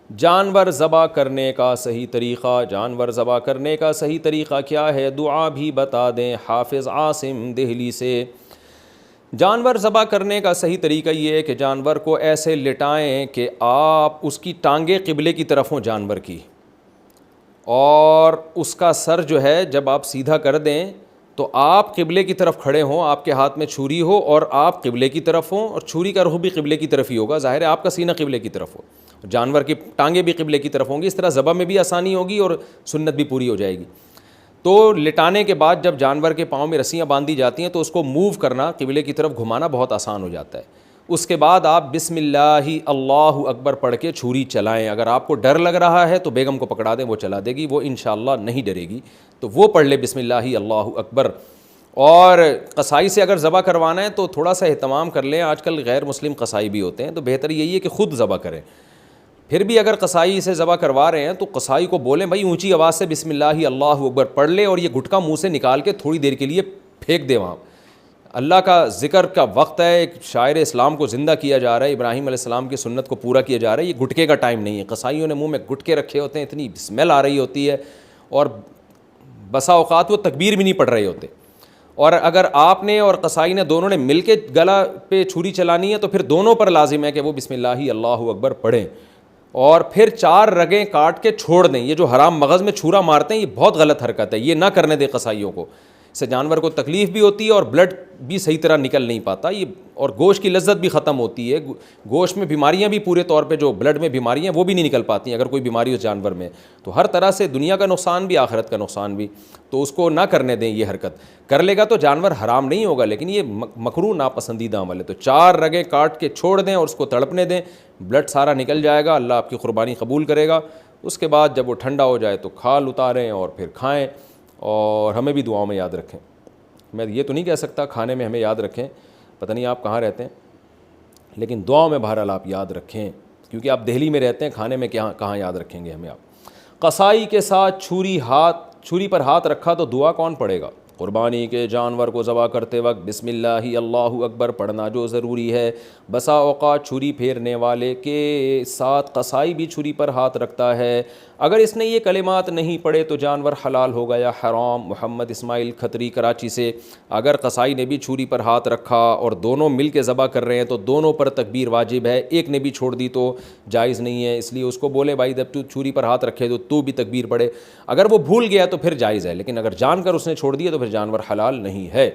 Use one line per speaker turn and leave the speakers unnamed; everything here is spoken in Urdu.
جانور ذبح کرنے کا صحیح طریقہ، جانور ذبح کرنے کا صحیح طریقہ کیا ہے؟ دعا بھی بتا دیں حافظ عاصم دہلی سے۔ جانور ذبح کرنے کا صحیح طریقہ یہ ہے کہ جانور کو ایسے لٹائیں کہ آپ اس کی ٹانگیں قبلے کی طرف ہوں جانور کی، اور اس کا سر جو ہے جب آپ سیدھا کر دیں تو آپ قبلے کی طرف کھڑے ہوں، آپ کے ہاتھ میں چھری ہو اور آپ قبلے کی طرف ہوں، اور چھری کا رخ بھی قبلے کی طرف ہی ہوگا، ظاہر ہے آپ کا سینہ قبلے کی طرف ہو، جانور کی ٹانگیں بھی قبلے کی طرف ہوں گی، اس طرح ذبح میں بھی آسانی ہوگی اور سنت بھی پوری ہو جائے گی۔ تو لٹانے کے بعد جب جانور کے پاؤں میں رسیاں باندھی جاتی ہیں تو اس کو موو کرنا، قبلے کی طرف گھمانا بہت آسان ہو جاتا ہے۔ اس کے بعد آپ بسم اللہ اللہ اکبر پڑھ کے چھری چلائیں۔ اگر آپ کو ڈر لگ رہا ہے تو بیگم کو پکڑا دیں، وہ چلا دے گی، وہ انشاءاللہ نہیں ڈرے گی، تو وہ پڑھ لے بسم اللہ اللہ اکبر۔ اور قصائی سے اگر ذبح کروانا ہے تو تھوڑا سا اہتمام کر لیں، آج کل غیر مسلم قصائی بھی ہوتے ہیں، تو بہتر یہی ہے کہ خود ذبح کریں۔ پھر بھی اگر قصائی سے ذبح کروا رہے ہیں تو قصائی کو بولیں بھائی اونچی آواز سے بسم اللہ اللہ اکبر پڑھ لے، اور یہ گٹکا منہ سے نکال کے تھوڑی دیر کے لیے پھینک دے وہاں۔ اللہ کا ذکر کا وقت ہے، ایک شاعر اسلام کو زندہ کیا جا رہا ہے، ابراہیم علیہ السلام کی سنت کو پورا کیا جا رہا ہے، یہ گٹکے کا ٹائم نہیں ہے۔ قصائیوں نے منہ میں گٹکے رکھے ہوتے ہیں، اتنی اسمیل آ رہی ہوتی ہے، اور بسا اوقات وہ تکبیر بھی نہیں پڑھ رہے ہوتے۔ اور اگر آپ نے اور قصائی نے دونوں نے مل کے گلا پہ چھری چلانی ہے تو پھر دونوں پر لازم ہے کہ وہ بسم اللہ اللہ اکبر پڑھیں، اور پھر 4 رگیں کاٹ کے چھوڑ دیں۔ یہ جو حرام مغز میں چھرا مارتے ہیں یہ بہت غلط حرکت ہے، یہ نہ کرنے دیں قصائیوں کو، اس سے جانور کو تکلیف بھی ہوتی ہے اور بلڈ بھی صحیح طرح نکل نہیں پاتا، یہ اور گوشت کی لذت بھی ختم ہوتی ہے، گوشت میں بیماریاں بھی پورے طور پہ، جو بلڈ میں بیماریاں وہ بھی نہیں نکل پاتی اگر کوئی بیماری اس جانور میں، تو ہر طرح سے دنیا کا نقصان بھی آخرت کا نقصان بھی، تو اس کو نہ کرنے دیں یہ حرکت۔ کر لے گا تو جانور حرام نہیں ہوگا، لیکن یہ مکروہ ناپسندیدہ عمل ہے۔ تو 4 رگیں کاٹ کے چھوڑ دیں اور اس کو تڑپنے دیں، بلڈ سارا نکل جائے گا، اللہ آپ کی قربانی قبول کرے گا۔ اس کے بعد جب وہ ٹھنڈا ہو جائے تو کھال اتاریں اور پھر کھائیں، اور ہمیں بھی دعاؤں میں یاد رکھیں۔ میں یہ تو نہیں کہہ سکتا کھانے میں ہمیں یاد رکھیں، پتہ نہیں آپ کہاں رہتے ہیں، لیکن دعاؤں میں بہرحال آپ یاد رکھیں، کیونکہ آپ دہلی میں رہتے ہیں، کھانے میں کہاں یاد رکھیں گے ہمیں آپ۔ قصائی کے ساتھ چھری پر ہاتھ رکھا تو دعا کون پڑھے گا؟ قربانی کے جانور کو ذبح کرتے وقت بسم اللہ اللہ اکبر پڑھنا جو ضروری ہے۔ بسا اوقات چھری پھیرنے والے کے ساتھ قصائی بھی چھری پر ہاتھ رکھتا ہے، اگر اس نے یہ کلمات نہیں پڑھے تو جانور حلال ہوگا یا حرام۔ محمد اسماعیل کھتری کراچی سے۔ اگر قصائی نے بھی چھری پر ہاتھ رکھا اور دونوں مل کے ذبح کر رہے ہیں تو دونوں پر تکبیر واجب ہے، ایک نے بھی چھوڑ دی تو جائز نہیں ہے، اس لیے اس کو بولے بھائی جب تو چھری پر ہاتھ رکھے تو بھی تکبیر پڑھے۔ اگر وہ بھول گیا تو پھر جائز ہے، لیکن اگر جان کر اس نے چھوڑ دیا تو پھر جانور حلال نہیں ہے۔